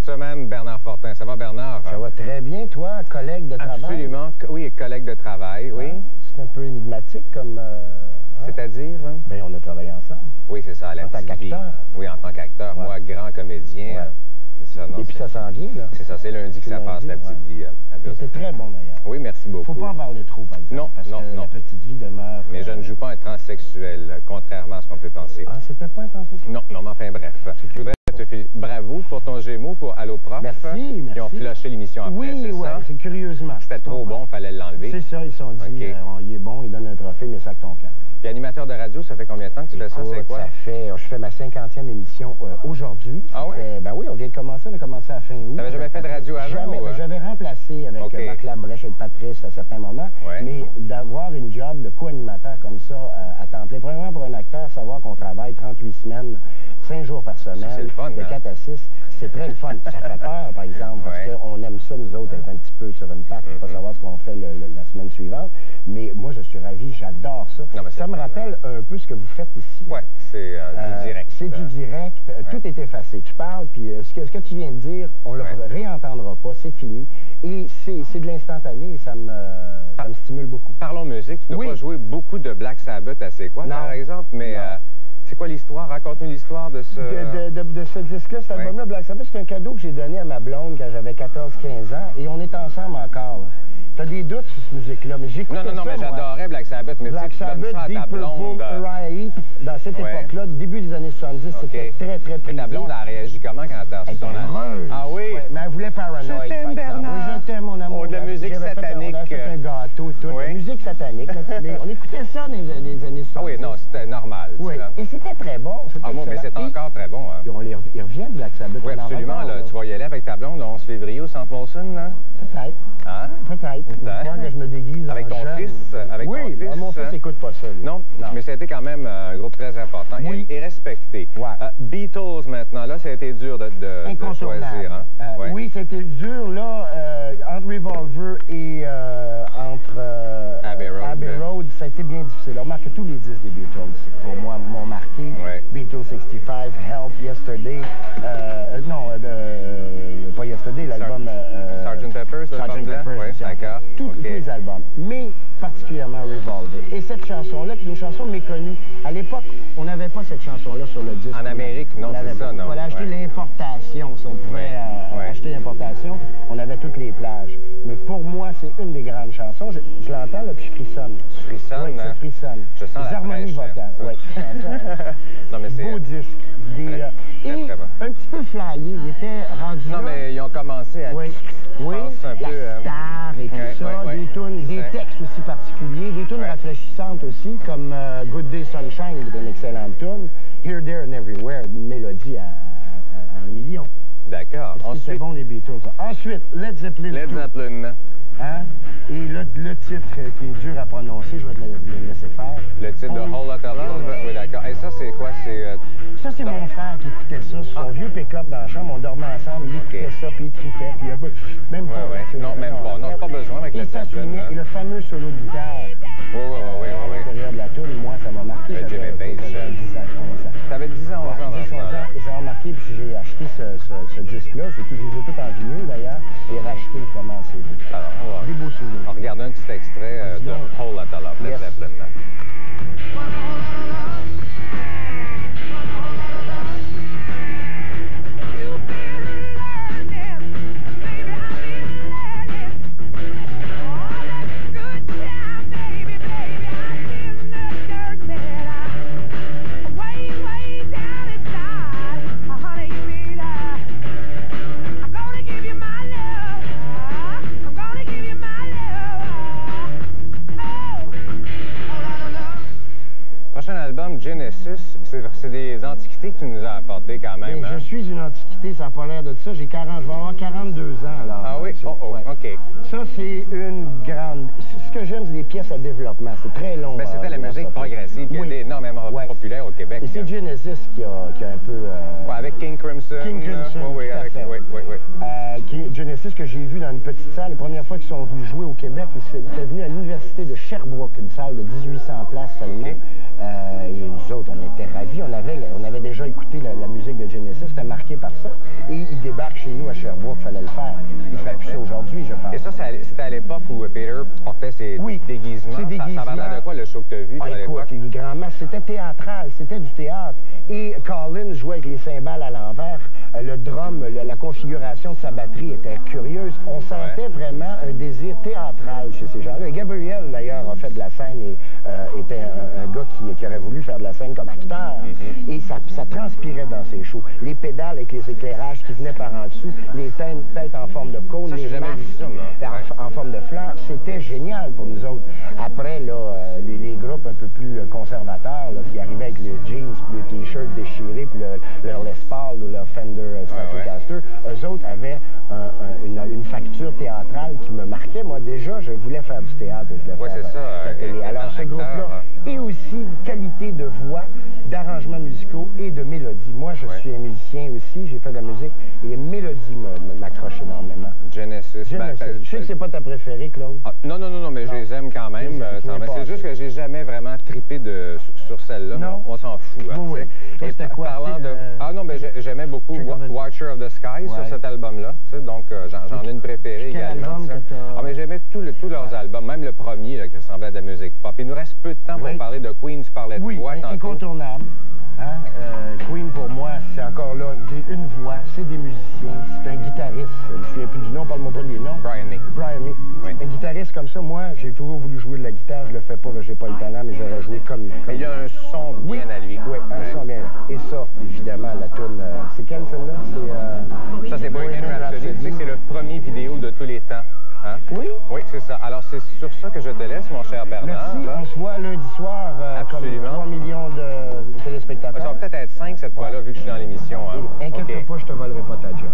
cette semaine, Bernard Fortin. Ça va, Bernard? Ça va très bien, toi, collègue de travail? Absolument, oui, collègue de travail, oui. C'est un peu énigmatique comme... C'est-à-dire? Bien, on a travaillé ensemble. Oui, c'est ça, la petite vie. En tant qu'acteur? Oui, en tant qu'acteur. Ouais. Moi, grand comédien. Ouais. C'est ça, non, et puis ça s'en vient, là. C'est ça, c'est lundi que ça passe, la petite vie. C'est très bon, d'ailleurs. Oui, merci beaucoup. Faut pas en parler trop, par exemple. Non, parce que la petite vie demeure... Mais je ne joue pas un transsexuel, contrairement à ce qu'on peut penser. Ah, c'était pas un transsexuel? Non, non, mais enfin, bref. Je voudrais te féliciter. Bravo pour ton Gémeaux, pour Allo Prof. Merci, merci. Ils ont flushé l'émission après, c'est ça? Oui, c'est curieusement. C'était trop bon, il fallait l'enlever. C'est ça, ils sont dit, il est bon, il donne un trophée, mais ça ton camp. Puis animateur de radio, ça fait combien de temps que tu fais ça? C'est quoi? Je fais ma 50e émission aujourd'hui. Ah oui? Ben oui, on vient de commencer, on a commencé à fin août. Tu n'avais jamais fait de radio avant? Jamais, mais j'avais remplacé avec Marc Labrèche et Patrice à certains moments. Ouais. Mais d'avoir une job de co-animateur comme ça à temps plein, premièrement pour un acteur, savoir qu'on travaille 38 semaines, 5 jours par semaine, c'est le fun, de 4 à 6, c'est très le fun. Ça fait peur, par exemple, parce qu'on aime ça, nous autres, être un petit peu sur une patte, pas savoir ce qu'on fait la semaine suivante. Mais moi, je suis ravi, j'adore ça. Non, ça me rappelle un peu ce que vous faites ici. Oui, c'est du direct. C'est du direct. Tout est effacé. Tu parles, puis ce que tu viens de dire, on ne le réentendra pas, c'est fini. Et c'est de l'instantané et ça me stimule beaucoup. Parlons musique. Tu dois pas jouer beaucoup de Black Sabbath à C'est quoi, par exemple, mais... c'est quoi l'histoire? Raconte-nous l'histoire de ce... De ce disque-là, cet album-là, Black Sabbath, c'est un cadeau que j'ai donné à ma blonde quand j'avais 14-15 ans, et on est ensemble encore. T'as des doutes sur cette musique-là, mais j'écoutais ça, Non, mais j'adorais Black Sabbath, mais Black tu donnes ça à ta blonde... Uriah Heep, dans cette époque-là, début des années 70, c'était très, très prisé. Mais ta blonde a réagi comment quand elle a reçu ton album? Ah oui? Ouais, mais elle voulait Paranoid, par exemple. Bernard. Oui, je t'aime, mon amour. De la musique satanique. On a fait un gâteau, tout. La musique satanique, mais on écoutait ça dans les années 70. Ah oui, non, c'était normal. Oui, et c'était très bon. Ah bon, mais c'est encore très bon. Ils reviennent, Black Sabbath. Oui, absolument. Tu vas y aller avec ta blonde le 11 février au Centre Molson, là? Peut-être. Hein? Peut-être. Que je me déguise avec ton fils? Avec ton fils? Mon fils n'écoute pas ça, lui. Non, mais ça a été quand même un groupe très important et respecté. Beatles, maintenant, là, ça a été dur de choisir. Oui, c'était dur, là, entre Revolver et entre Abbey Road, ça a été bien difficile. On remarque que tous les disques des Beatles, pour moi, m'ont marqué. Beatles 65, Help, Yesterday, pas Yesterday, l'album... Sgt. Pepper's, d'accord. Tous les albums, mais particulièrement Revolver. Et cette chanson-là, qui est une chanson méconnue. À l'époque, on n'avait pas cette chanson-là sur le disque. En Amérique, non, c'est ça, non. Il fallait acheter l'importation, si on pouvait acheter l'importation. On avait toutes les plages. Mais pour moi, c'est une des grandes chansons. Je l'entends, là, puis je frissonne. Tu frissonnes? Oui, je frissonne. Je sens les harmonies vocales. Oui, non, mais c'est... Beau disque. Et un petit peu flyé. Il était rendu Non, mais ils ont commencé à... Oui, un peu, la star et tout ça, des tunes, des textes aussi particuliers, des tunes rafraîchissantes aussi, comme Good Day Sunshine, qui est une excellente tune, Here, There and Everywhere, une mélodie à 1 million. D'accord. C'est bon, les Beatles. Ensuite, Led Zeppelin. Led Zeppelin. Hein? Et le titre qui est dur à prononcer, je vais te le laisser faire. Le titre de Whole Lotta Love? Oui, d'accord. Et ça, c'est quoi? Ça, c'est mon frère qui écoutait ça sur son vieux pick-up dans la chambre. On dormait ensemble, il écoutait ça, puis il tripait, puis même pas. Non, même pas. Non, pas besoin avec Led Zeppelin. Et le fameux solo de guitare. Oui. À l'intérieur de la toune, moi, ça m'a marqué. J'avais 10 ans, 11 ans. T'avais 10 ans, 11 ans dans ce temps-là. Et ça m'a marqué, puis j'ai acheté ce disque-là. Je les ai tous en vinyle, d'ailleurs, et racheté, évidemment, en CD. Alors, on va... Des beaux souvenirs. On regarde un petit extrait de Whole Lotta Love, Led Zeppelin. Genesis, c'est des antiquités que tu nous as apportées quand même. Je suis une antiquité, ça n'a pas l'air de ça. Je vais avoir 42 ans, là. Ah oui? OK. Ça, c'est une grande... Ce que j'aime, c'est des pièces à développement. C'est très long. Ben, c'était la musique progressive qui était énormément populaire au Québec. Et c'est Genesis qui a un peu... avec King Crimson. King Crimson, oui, Genesis que j'ai vu dans une petite salle. La première fois qu'ils sont venus jouer au Québec, ils étaient venus à l'université de Sherbrooke, une salle de 1800 places seulement. Et nous autres, on était ravis. On avait déjà écouté la musique de Genesis, c'était marqué par ça. Et il débarque chez nous à Sherbrooke, il fallait le faire. Il fait plus ça aujourd'hui, je pense. Et ça, c'était à l'époque où Peter portait ses déguisements. Ça va de quoi, le show que tu as vu à l'époque? Écoute, grand-mère, c'était théâtral, c'était du théâtre. Et Collins jouait avec les cymbales à l'envers. Le drum, la configuration de sa batterie était curieuse. On sentait vraiment un désir théâtral chez ces gens-là. Et Gabriel, d'ailleurs, a fait de la scène et était un gars qui aurait voulu faire de la scène comme acteur. Et ça transpirait dans ses shows. Les pédales avec les éclairages qui venaient par en dessous, les têtes en forme de cône, les masques en forme de fleurs. C'était génial pour nous autres. Après, là, les groupes un peu plus conservateurs, là, qui arrivaient avec les jeans, puis les t-shirts déchirés, puis leur Les Paul ou leur Fender Stratocaster, eux autres avaient une facture théâtrale qui me marquait. Moi, déjà, je voulais faire du théâtre et je voulais faire la télé. Alors, ce groupe-là, et aussi qualité de voix, d'arrangements musicaux et de mélodie. Moi, je suis un musicien aussi, j'ai fait de la musique, et les mélodies m'accrochent énormément. Genesis. Je sais que c'est pas ta préférée, Claude. Non, mais je les aime quand même. C'est juste que j'ai jamais vraiment trippé sur celle-là. On s'en fout. Oui. Et parlant de... non, mais j'aimais beaucoup Watcher of the Sky sur cet album-là. Donc, j'en ai une préférée également. Mais j'aimais tous leurs albums, même le premier qui ressemblait à de la musique pop. Il nous reste peu de temps pour parler de Queen. Tu parlais de voix tantôt. Incontournable. Queen, pour moi, c'est encore là une voix, c'est des musiciens, c'est un guitariste. Je me souviens plus du nom, parle-moi pas des noms. Brian May. Oui. Un guitariste comme ça, moi, j'ai toujours voulu jouer de la guitare, je le fais pas, j'ai pas le talent, mais j'aurais joué comme il y a un son bien à lui. Oui, un son bien. Et ça, évidemment, la toune, c'est quelle celle-là? Ça, c'est Bohemian Rhapsody. Tu sais que c'est le premier vidéo de tous les temps. Hein? Oui? Oui, c'est ça. Alors, c'est sur ça que je te laisse, mon cher Bernard. Merci. On se voit lundi soir, comme 3 millions de téléspectateurs. Ça va peut-être être 5 cette fois-là, vu que je suis dans l'émission. Inquiète-toi pas, je te volerai pas ta job.